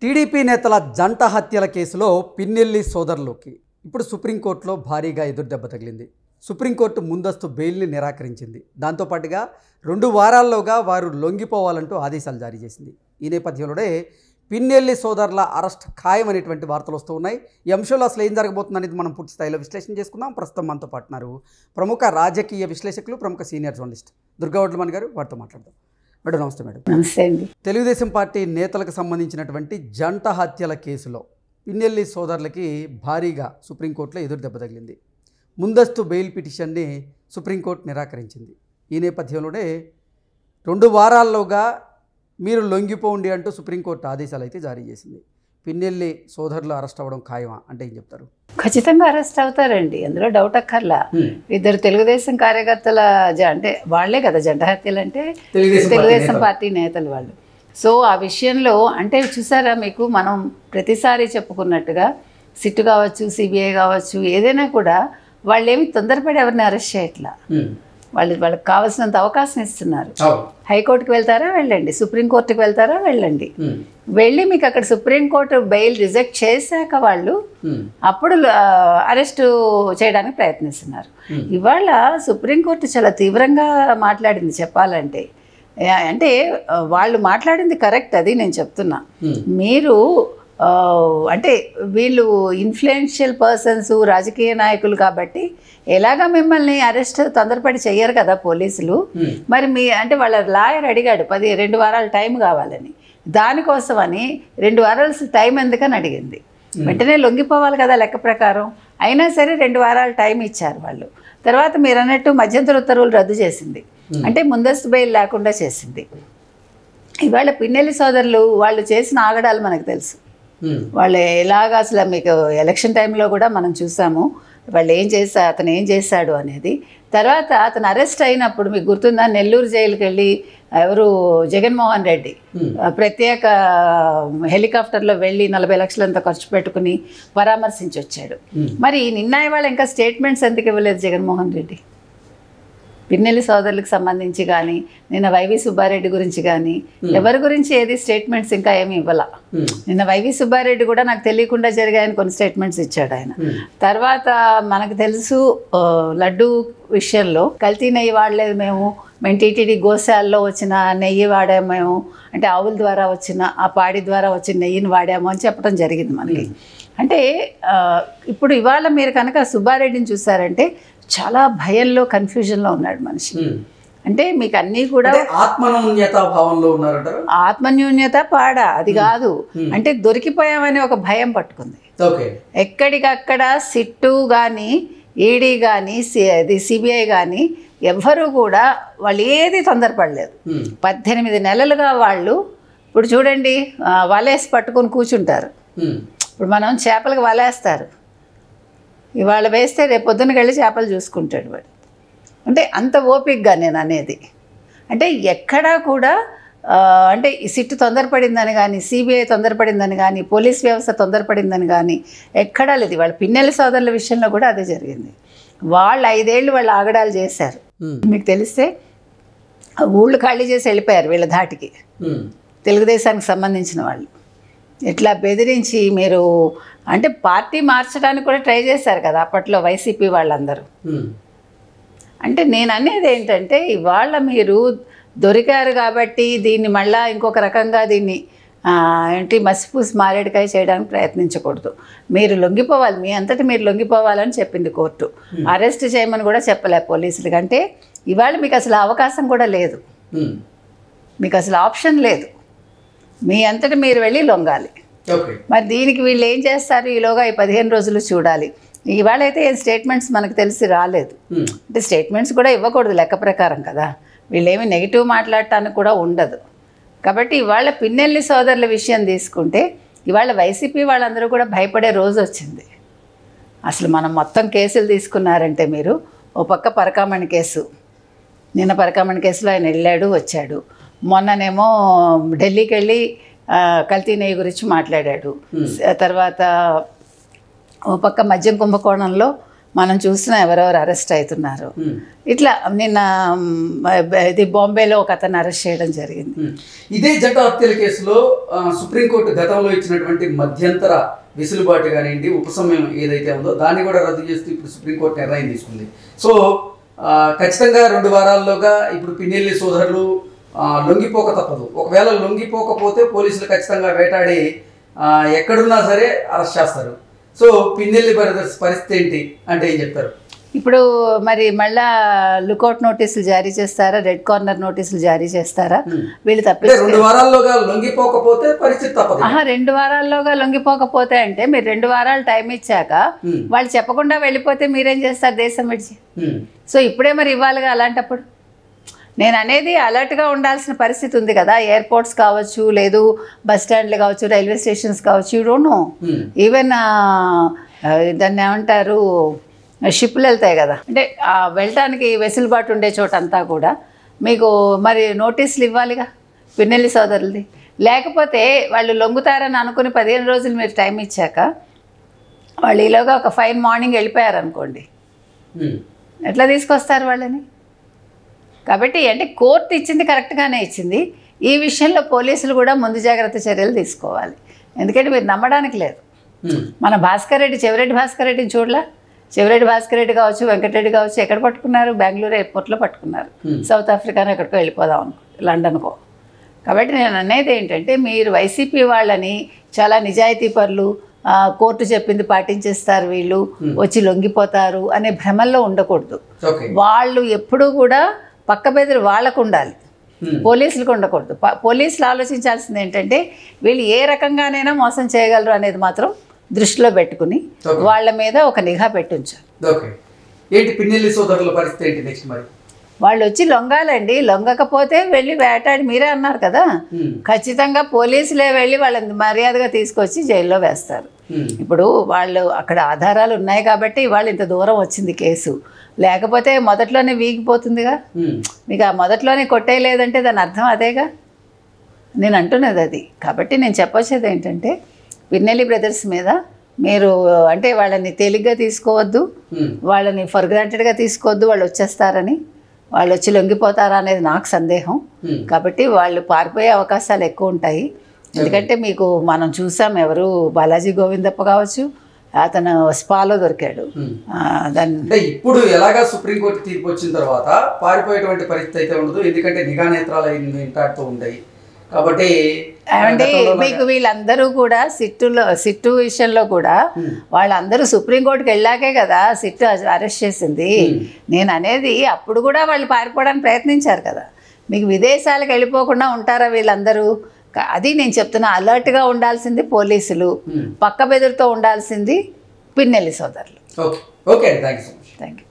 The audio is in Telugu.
టీడీపీ నేతల జంట హత్యల కేసులో పిన్నెల్లి సోదరులకి ఇప్పుడు సుప్రీంకోర్టులో భారీగా ఎదురుదెబ్బ తగిలింది. సుప్రీంకోర్టు ముందస్తు బెయిల్ని నిరాకరించింది. దాంతోపాటుగా 2 వారాల్లోగా వారు లొంగిపోవాలంటూ ఆదేశాలు జారీ చేసింది. ఈ నేపథ్యంలోనే పిన్నెల్లి సోదరుల అరెస్ట్ ఖాయమనేటువంటి వార్తలు వస్తూ ఉన్నాయి. ఈ అంశంలో అసలు ఏం జరగబోతుందనేది మనం పూర్తి స్థాయిలో విశ్లేషణ చేసుకుందాం. ప్రస్తుతం మనతో పాటున్నారు ప్రముఖ రాజకీయ విశ్లేషకులు, ప్రముఖ సీనియర్ జర్నలిస్ట్ దుర్గా వడ్లమణి గారు. వారితో మాట్లాడదాం. మేడం నమస్తే. మేడం నమస్తే అండి. తెలుగుదేశం పార్టీ నేతలకు సంబంధించినటువంటి జంట హత్యల కేసులో పిన్నెల్లి సోదరులకి భారీగా సుప్రీంకోర్టులో ఎదురు దెబ్బ తగిలింది. ముందస్తు బెయిల్ పిటిషన్ని సుప్రీంకోర్టు నిరాకరించింది. ఈ నేపథ్యంలోనే 2 వారాల్లోగా మీరు లొంగిపోండి అంటూ సుప్రీంకోర్టు ఆదేశాలు అయితే జారీ చేసింది. పిన్నెల్లి సోదరులు అరెస్ట్ అవ్వడం ఖాయమా అంటే ఏం చెప్తారు? ఖచ్చితంగా అరెస్ట్ అవుతారండి, అందులో డౌట్ అక్కర్లా. ఇద్దరు తెలుగుదేశం కార్యకర్తల అంటే వాళ్లే కదా జంట హత్యలు అంటే, తెలుగుదేశం పార్టీ నేతలు వాళ్ళు. సో ఆ విషయంలో అంటే చూసారా, మీకు మనం ప్రతిసారి చెప్పుకున్నట్టుగా సిట్ కావచ్చు, సిబిఐ కావచ్చు, ఏదైనా కూడా వాళ్ళు ఏమి తొందరపడి ఎవరిని అరెస్ట్ చేయట్లా. వాళ్ళకి కావాల్సినంత అవకాశం ఇస్తున్నారు. హైకోర్టుకి వెళ్తారా వెళ్ళండి, సుప్రీంకోర్టుకి వెళ్తారా వెళ్ళండి, వెళ్ళి మీకు అక్కడ సుప్రీంకోర్టు బెయిల్ రిజెక్ట్ చేశాక వాళ్ళు అప్పుడు అరెస్ట్ చేయడానికి ప్రయత్నిస్తున్నారు. ఇవాళ సుప్రీంకోర్టు చాలా తీవ్రంగా మాట్లాడింది చెప్పాలంటే. అంటే వాళ్ళు మాట్లాడింది కరెక్ట్, అది నేను చెప్తున్నా. మీరు అంటే వీళ్ళు ఇన్ఫ్లుయెన్షియల్ పర్సన్స్, రాజకీయ నాయకులు కాబట్టి ఎలాగా మిమ్మల్ని అరెస్ట్ తొందరపడి చెయ్యరు కదా పోలీసులు. మరి మీ అంటే వాళ్ళ లాయర్ అడిగాడు 2 వారాల టైం కావాలని. దానికోసమని 2 వారాల టైం ఎందుకని అడిగింది. వెంటనే లొంగిపోవాలి కదా లెక్క ప్రకారం. అయినా సరే 2 వారాల టైం ఇచ్చారు వాళ్ళు. తర్వాత మీరు అన్నట్టు మధ్యంతర ఉత్తర్వులు రద్దు చేసింది, అంటే ముందస్తు బెయిల్ లేకుండా చేసింది. ఇవాళ పిన్నెల్లి సోదరులు వాళ్ళు చేసిన ఆగడాలు మనకు తెలుసు. వాళ్ళు ఎలాగా అసలు మీకు ఎలక్షన్ టైంలో కూడా మనం చూసాము వాళ్ళు అతను ఏం చేశాడు అనేది. తర్వాత అతను అరెస్ట్ అయినప్పుడు మీకు గుర్తుందా, నెల్లూరు జైలుకి వెళ్ళి ఎవరు జగన్మోహన్ రెడ్డి ప్రత్యేక హెలికాప్టర్లో వెళ్ళి 40 లక్షలంతా ఖర్చు పెట్టుకుని పరామర్శించి వచ్చాడు. మరి నిన్న ఇవాళ ఇంకా స్టేట్మెంట్స్ ఎందుకు ఇవ్వలేదు జగన్మోహన్ రెడ్డి? పిన్నెల్లి సోదరులకు సంబంధించి కానీ, నిన్న వైవి సుబ్బారెడ్డి గురించి కానీ, ఎవరి గురించి ఏది స్టేట్మెంట్స్ ఇంకా ఏమి ఇవ్వాల. నిన్న వైవి సుబ్బారెడ్డి కూడా నాకు తెలియకుండా జరిగాయని కొన్ని స్టేట్మెంట్స్ ఇచ్చాడు ఆయన. తర్వాత మనకు తెలుసు లడ్డు విషయంలో కల్తీ నెయ్యి వాడలేదు మేము టీటీడీ గోశాలలో వచ్చిన నెయ్యి వాడాము మేము, అంటే ఆవుల ద్వారా వచ్చిన ఆ పాడి ద్వారా వచ్చిన నెయ్యిని వాడాము అని చెప్పడం జరిగింది మనకి. అంటే ఇప్పుడు ఇవాళ మీరు కనుక సుబ్బారెడ్డిని చూసారంటే చాలా భయంలో, కన్ఫ్యూజన్లో ఉన్నాడు మనిషి. అంటే మీకు అన్నీ కూడా ఆత్మన్యూన్యత పాడా అది కాదు, అంటే దొరికిపోయామని ఒక భయం పట్టుకుంది. ఎక్కడికక్కడ సిట్టు కానీ, ఈడీ కానీ, సిబిఐ కానీ ఎవ్వరూ కూడా వాళ్ళు ఏది తొందరపడలేదు. 18 నెలలుగా వాళ్ళు ఇప్పుడు చూడండి వలేసి పట్టుకొని కూర్చుంటారు. ఇప్పుడు మనం చేపలకు వలేస్తారు, ఇవాళ వేస్తే రేపు పొద్దున్నకి వెళ్ళి చేపలు చూసుకుంటాడు వాడు. అంటే అంత ఓపికగా నేను అనేది. అంటే ఎక్కడా కూడా అంటే ఈ సిట్టు తొందరపడిందని కానీ, సిబిఐ తొందరపడిందని కానీ, పోలీస్ వ్యవస్థ తొందరపడిందని కానీ ఎక్కడా లేదు. వాళ్ళ పిన్నెల్లి సోదరుల విషయంలో కూడా అదే జరిగింది. వాళ్ళు 5 ఏళ్ళు వాళ్ళు ఆగడాలు చేశారు. మీకు తెలిస్తే ఊళ్ళు ఖాళీ చేసి వెళ్ళిపోయారు వీళ్ళ ధాటికి. తెలుగుదేశానికి సంబంధించిన వాళ్ళు ఇట్లా బెదిరించి మీరు అంటే పార్టీ మార్చడానికి కూడా ట్రై చేశారు కదా అప్పట్లో వైసీపీ వాళ్ళందరూ. అంటే నేను అనేది ఏంటంటే ఇవాళ మీరు దొరికారు కాబట్టి దీన్ని మళ్ళా ఇంకొక రకంగా దీన్ని మసిపూసి మారేడుకాయ చేయడానికి ప్రయత్నించకూడదు. మీరు లొంగిపోవాలి, మీ అంతటి మీరు లొంగిపోవాలని చెప్పింది కోర్టు. అరెస్ట్ చేయమని కూడా చెప్పలే పోలీసులకి. అంటే ఇవాళ మీకు అసలు అవకాశం కూడా లేదు, మీకు అసలు ఆప్షన్ లేదు, మీ అంతటి మీరు వెళ్ళి లొంగాలి. మరి దీనికి వీళ్ళు ఏం చేస్తారు ఈలోగా ఈ 15 రోజులు చూడాలి. ఇవాళ అయితే ఏం స్టేట్మెంట్స్ మనకు తెలిసి రాలేదు. అంటే స్టేట్మెంట్స్ కూడా ఇవ్వకూడదు లెక్క ప్రకారం కదా, వీళ్ళేమి నెగిటివ్ మాట్లాడటానికి కూడా ఉండదు. కాబట్టి ఇవాళ పిన్నెల్లి సోదరుల విషయం తీసుకుంటే ఇవాళ వైసీపీ వాళ్ళందరూ కూడా భయపడే రోజు వచ్చింది. అసలు మనం మొత్తం కేసులు తీసుకున్నారంటే మీరు ఓ పక్క పరకామణి కేసు, నిన్న పరకామణి కేసులో ఆయన వెళ్ళాడు వచ్చాడు. మొన్ననేమో ఢిల్లీకి వెళ్ళి కల్తీ నెయ్యి గురించి మాట్లాడాడు. తర్వాత ఓ పక్క మద్యం కుంభకోణంలో మనం చూస్తున్నాం ఎవరెవరు అరెస్ట్ అవుతున్నారు. ఇట్లా నిన్న ఇది బాంబేలో ఒక అతను అరెస్ట్ చేయడం జరిగింది. ఇదే జంట హత్యల కేసులో సుప్రీంకోర్టు గతంలో ఇచ్చినటువంటి మధ్యంతర వెసులుబాటు కానివ్వండి, ఉపశమనం ఏదైతే ఉందో దాన్ని కూడా రద్దు చేస్తూ ఇప్పుడు సుప్రీంకోర్టు నిర్ణయం తీసుకుంది. సో ఖచ్చితంగా 2 వారాల్లోగా ఇప్పుడు పిన్నెల్లి సోదరులు లొంగిపోక తప్పదు. ఒకవేళ లొంగిపోకపోతే పోలీసులు ఖచ్చితంగా వేటాడి ఎక్కడున్నా సరే అరెస్ట్ చేస్తారు. సో పిన్నెల్లి బ్రదర్స్ పరిస్థితి ఏంటి అంటే ఏం చెప్తారు? ఇప్పుడు మరి మళ్ళా లుకౌట్ నోటీసులు జారీ చేస్తారా, రెడ్ కార్నర్ నోటీసులు జారీ చేస్తారా? వీళ్ళు తప్పి 2 వారాల్లోగా లొంగిపోకపోతే పరిస్థితి తప్పదు. 2 వారాల్లోగా లొంగిపోకపోతే అంటే మీరు 2 వారాలు టైం ఇచ్చాక వాళ్ళు చెప్పకుండా వెళ్ళిపోతే మీరేం చేస్తారు దేశం విడిచి? సో ఇప్పుడే మరి ఇవ్వాలిగా. అలాంటప్పుడు నేను అనేది అలర్ట్గా ఉండాల్సిన పరిస్థితి ఉంది కదా. ఎయిర్పోర్ట్స్ కావచ్చు, లేదు బస్ స్టాండ్లు కావచ్చు, రైల్వే స్టేషన్స్ కావచ్చు, యూ డోంట్ నో. ఈవెన్ దాన్ని ఏమంటారు, షిప్లు వెళ్తాయి కదా, అంటే వెళ్ళటానికి వెసులుబాటు ఉండే చోటంతా కూడా మీకు మరి నోటీసులు ఇవ్వాలిగా పిన్నెల్లి సోదరులది. లేకపోతే వాళ్ళు లొంగుతారని అనుకుని 15 రోజులు మీరు టైం ఇచ్చాక వాళ్ళు ఈలోగా ఒక ఫైన్ మార్నింగ్ వెళ్ళిపోయారు అనుకోండి, ఎట్లా తీసుకొస్తారు వాళ్ళని? కాబట్టి అంటే కోర్టు ఇచ్చింది కరెక్ట్గానే ఇచ్చింది. ఈ విషయంలో పోలీసులు కూడా ముందు జాగ్రత్త చర్యలు తీసుకోవాలి. ఎందుకంటే మీరు నమ్మడానికి లేదు. మన భాస్కర్ రెడ్డి, చెవిరెడ్డి భాస్కర్ రెడ్డిని చూడలా? చెవిరెడ్డి భాస్కర్ రెడ్డి కావచ్చు, వెంకటరెడ్డి కావచ్చు, ఎక్కడ పట్టుకున్నారు? బెంగళూరు ఎయిర్పోర్ట్లో పట్టుకున్నారు. సౌత్ ఆఫ్రికాను ఎక్కడికో వెళ్ళిపోదాం అనుకో, లండన్కో. కాబట్టి నేను అనేది ఏంటంటే మీరు వైసీపీ వాళ్ళని చాలా నిజాయితీ పరులు, కోర్టు చెప్పింది పాటించేస్తారు, వీళ్ళు వచ్చి లొంగిపోతారు అనే భ్రమల్లో ఉండకూడదు. వాళ్ళు ఎప్పుడూ కూడా పక్క బెదిరి వాళ్ళకు ఉండాలి, పోలీసులకు ఉండకూడదు. పోలీసులు ఆలోచించాల్సింది ఏంటంటే వీళ్ళు ఏ రకంగానైనా మోసం చేయగలరు అనేది మాత్రం దృష్టిలో పెట్టుకుని వాళ్ళ మీద ఒక నిఘా పెట్టించారు. వాళ్ళు వచ్చి లొంగాలండి. లొంగకపోతే వెళ్ళి వేటాడి, మీరే అన్నారు కదా, ఖచ్చితంగా పోలీసులే వెళ్ళి వాళ్ళని మర్యాదగా తీసుకొచ్చి జైల్లో వేస్తారు. ఇప్పుడు వాళ్ళు అక్కడ ఆధారాలు ఉన్నాయి కాబట్టి వాళ్ళు ఇంత దూరం వచ్చింది కేసు. లేకపోతే మొదట్లోనే వీగిపోతుందిగా. మీకు ఆ మొదట్లోనే కొట్టేయలేదంటే దాని అర్థం అదేగా. నేను అంటున్నది అది. కాబట్టి నేను చెప్పొచ్చేది ఏంటంటే పిన్నెల్లి బ్రదర్స్ మీద మీరు అంటే వాళ్ళని తేలిగ్గా తీసుకోవద్దు, వాళ్ళని ఫర్ గ్రాంటెడ్గా తీసుకోవద్దు. వాళ్ళు వచ్చేస్తారని, వాళ్ళు వచ్చి లొంగిపోతారా అనేది నాకు సందేహం. కాబట్టి వాళ్ళు పారిపోయే అవకాశాలు ఎక్కువ ఉంటాయి. ఎందుకంటే మీకు మనం చూసాం, ఎవరు బాలాజీ గోవిందప్ప కావచ్చు, అతను స్పాలో దొరికాడు. దాన్ని ఇప్పుడు ఎలాగా సుప్రీంకోర్టు తీర్పు వచ్చిన తర్వాత పారిపోయేటువంటి పరిస్థితి అయితే ఉండదు. ఎందుకంటే నిఘా నేత్రాలు ఇంటాడుతూ ఉంటాయి కాబట్టి. అంటే మీకు వీళ్ళందరూ కూడా సిట్టు విషయంలో కూడా వాళ్ళందరూ సుప్రీంకోర్టుకి వెళ్ళాకే కదా సిట్టు అరెస్ట్ చేసింది. నేను అనేది అప్పుడు కూడా వాళ్ళు పారిపోవడానికి ప్రయత్నించారు కదా. మీకు విదేశాలకు వెళ్ళిపోకుండా ఉంటారా వీళ్ళందరూ? అది నేను చెప్తున్నా. అలర్ట్గా ఉండాల్సింది పోలీసులు, పక్క బెదురుతో ఉండాల్సింది పిన్నెల్లి సోదరులు. Okay, thank you.